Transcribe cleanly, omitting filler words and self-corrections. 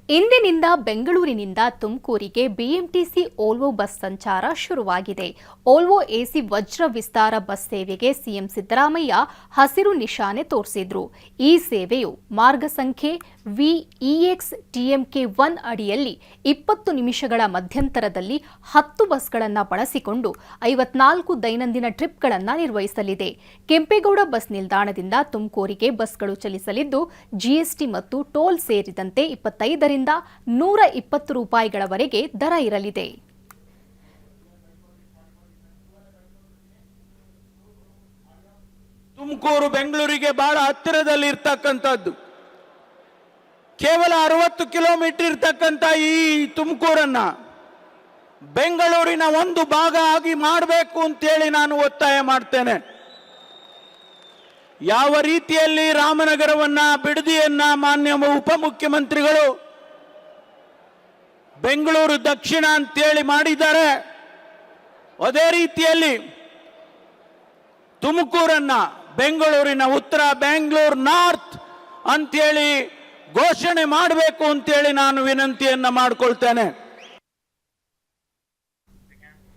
ಇಂದಿನಿಂದ ಬೆಂಗಳೂರಿನಿಂದ ತುಮಕೂರಿಗೆ ಬಿಎಂಟಿಸಿ ಓಲ್ವೋ ಬಸ್ ಸಂಚಾರ ಶುರುವಾಗಿದೆ. ಓಲ್ವೋ ಎಸಿ ವಜ್ರ ವಿಸ್ತಾರ ಬಸ್ ಸೇವೆಗೆ ಸಿಎಂ ಸಿದ್ದರಾಮಯ್ಯ ಹಸಿರು ನಿಶಾನೆ ತೋರಿಸಿದ್ರು. ಈ ಸೇವೆಯು ಮಾರ್ಗ ಸಂಖ್ಯೆ ವಿಇಎಕ್ಸ್ ಟಿಎಂಕೆ 1 ಅಡಿಯಲ್ಲಿ 20 ನಿಮಿಷಗಳ ಮಧ್ಯಂತರದಲ್ಲಿ 10 ಬಸ್ಗಳನ್ನು ಬಳಸಿಕೊಂಡು 54 ದೈನಂದಿನ ಟ್ರಿಪ್ಗಳನ್ನು ನಿರ್ವಹಿಸಲಿದೆ. ಕೆಂಪೇಗೌಡ ಬಸ್ ನಿಲ್ದಾಣದಿಂದ ತುಮಕೂರಿಗೆ ಬಸ್ಗಳು ಚಲಿಸಲಿದ್ದು, ಜಿಎಸ್ಟಿ ಮತ್ತು ಟೋಲ್ ಸೇರಿದಂತೆ 25 ರಿಂದ 120 ರೂಪಾಯಿಗಳವರೆಗೆ ದರ ಇರಲಿದೆ. ತುಮಕೂರು ಬೆಂಗಳೂರಿಗೆ ಬಹಳ ಹತ್ತಿರದಲ್ಲಿ ಇರ್ತಕ್ಕಂಥದ್ದು. ಕೇವಲ 60 ಕಿಲೋಮೀಟರ್ ಇರ್ತಕ್ಕಂಥ ಈ ತುಮಕೂರನ್ನ ಬೆಂಗಳೂರಿನ ಒಂದು ಭಾಗ ಆಗಿ ಮಾಡಬೇಕು ಅಂತೇಳಿ ನಾನು ಒತ್ತಾಯ ಮಾಡ್ತೇನೆ. ಯಾವ ರೀತಿಯಲ್ಲಿ ರಾಮನಗರವನ್ನ, ಬಿಡದಿಯನ್ನ ಮಾನ್ಯ ಉಪಮುಖ್ಯಮಂತ್ರಿಗಳು ಬೆಂಗಳೂರು ದಕ್ಷಿಣ ಅಂತೇಳಿ ಮಾಡಿದ್ದಾರೆ, ಅದೇ ರೀತಿಯಲ್ಲಿ ತುಮಕೂರನ್ನ ಬೆಂಗಳೂರಿನ ಉತ್ತರ, ಬೆಂಗಳೂರು ನಾರ್ತ್ ಅಂತೇಳಿ ಘೋಷಣೆ ಮಾಡಬೇಕು ಅಂತೇಳಿ ನಾನು ವಿನಂತಿಯನ್ನ ಮಾಡಿಕೊಳ್ತೇನೆ.